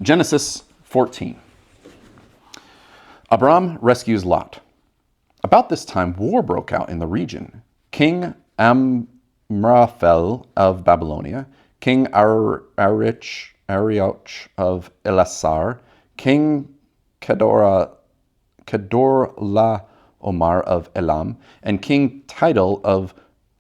Genesis 14. Abram rescues Lot. About this time, war broke out in the region. King Amraphel of Babylonia, King Arioch of Elasar, King Kedorlaomer of Elam, and King Tidal of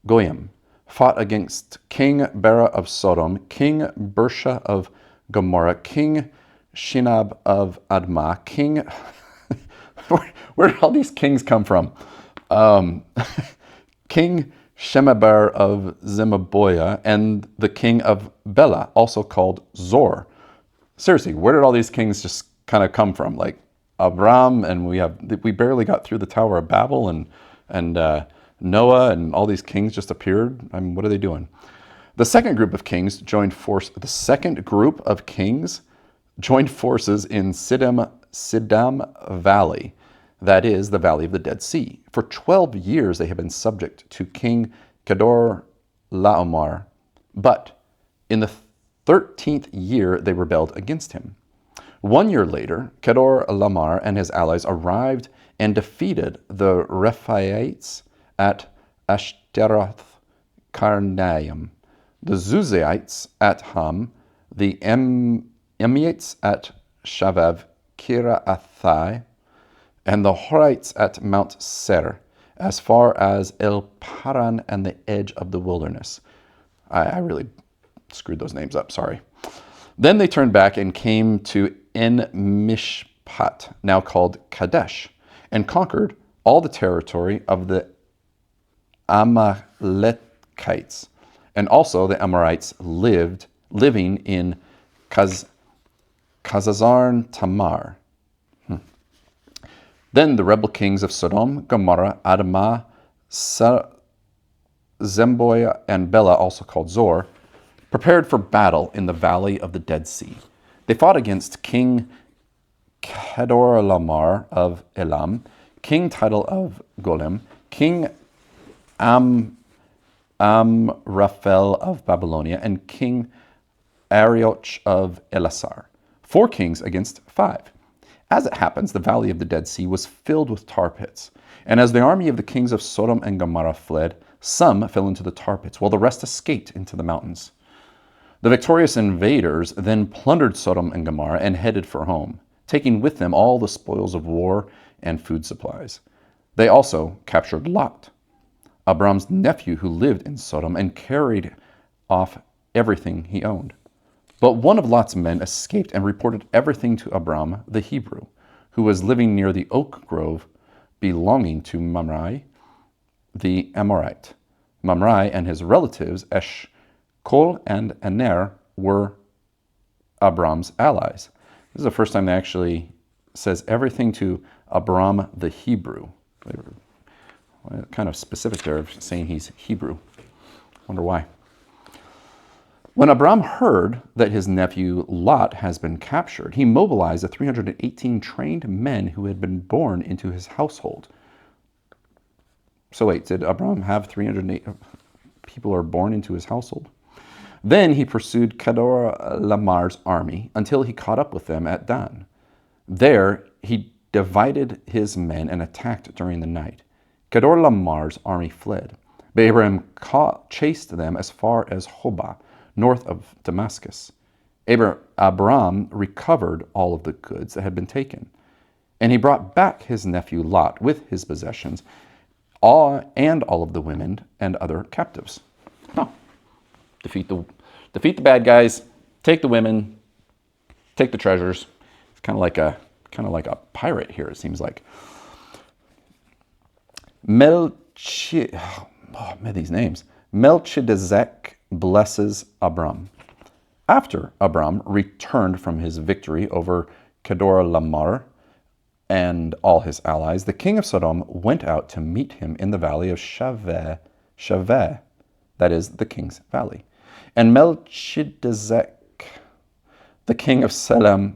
Goyim fought against King Bera of Sodom, King Bersha of Gomorrah, King Shinab of Admah, King... Where did all these kings come from? King Shemeber of Zemaboya, and the king of Bela, also called Zor. Seriously, where did all these kings just kind of come from? Like Abram, and we barely got through the Tower of Babel, and Noah, and all these kings just appeared. I mean, what are they doing? The second group of kings joined forces in Siddim Valley, that is, the Valley of the Dead Sea. For 12 years they have been subject to King Kedorlaomer, but in the 13th year they rebelled against him. 1 year later, Kedorlaomer and his allies arrived and defeated the Rephaites at Ashteroth Karnaim, the Zuzaites at Ham, the Emites at Shavav Kiraathai, and the Horites at Mount Ser, as far as El Paran and the edge of the wilderness. I really screwed those names up, sorry. Then they turned back and came to En Mishpat, now called Kadesh, and conquered all the territory of the Amalekites, and also the Amorites living in Kazazarn Tamar. Then the rebel kings of Sodom, Gomorrah, Admah, Zemboya, and Bela, also called Zor, prepared for battle in the valley of the Dead Sea. They fought against King Kedorlaomer of Elam, King Tidal of Golem, King Amraphel of Babylonia, and King Arioch of Elasar. 4 kings against 5. As it happens, the valley of the Dead Sea was filled with tar pits. And as the army of the kings of Sodom and Gomorrah fled, some fell into the tar pits, while the rest escaped into the mountains. The victorious invaders then plundered Sodom and Gomorrah and headed for home, taking with them all the spoils of war and food supplies. They also captured Lot, Abram's nephew who lived in Sodom, and carried off everything he owned. But one of Lot's men escaped and reported everything to Abram the Hebrew, who was living near the oak grove belonging to Mamre the Amorite. Mamre and his relatives Eshcol and Aner were Abram's allies. This is the first time they actually says everything to Abram the Hebrew. They were kind of specific there, saying he's Hebrew. Wonder why. When Abram heard that his nephew Lot has been captured, he mobilized the 318 trained men who had been born into his household. So wait, did Abram have 308 people who are born into his household? Then he pursued Kedorlaomer's army until he caught up with them at Dan. There he divided his men and attacked during the night. Kedorlaomer's army fled, but Abram chased them as far as Hobah, north of Damascus. Abram recovered all of the goods that had been taken, and he brought back his nephew Lot with his possessions, and all of the women and other captives. No, defeat the bad guys, take the women, take the treasures. It's kind of like a pirate here. It seems like. These names. Melchizedek blesses Abram. After Abram returned from his victory over Kedorlaomer and all his allies, the king of Sodom went out to meet him in the valley of Shaveh, that is, the king's valley. And Melchizedek, the king of Salem,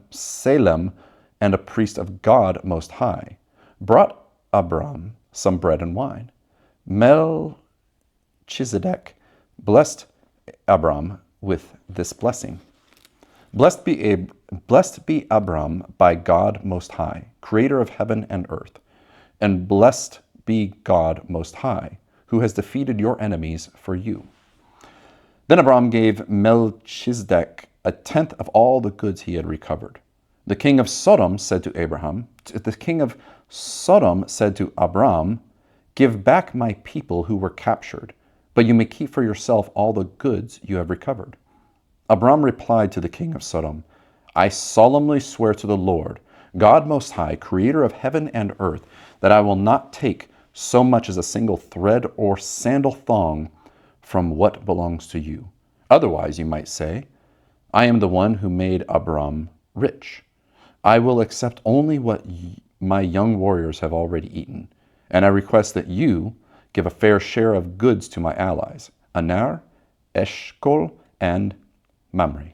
and a priest of God Most High, brought Abram some bread and wine. Melchizedek blessed Abram with this blessing. Blessed be Blessed be Abram by God Most High, creator of heaven and earth. And blessed be God Most High, who has defeated your enemies for you. Then Abram gave Melchizedek a tenth of all the goods he had recovered. The king of Sodom said to Abram, "Give back my people who were captured, but you may keep for yourself all the goods you have recovered." Abram replied to the king of Sodom, "I solemnly swear to the Lord, God Most High, creator of heaven and earth, that I will not take so much as a single thread or sandal thong from what belongs to you. Otherwise, you might say, I am the one who made Abram rich. I will accept only what my young warriors have already eaten, and I request that you give a fair share of goods to my allies, Anar, Eshcol, and Mamre."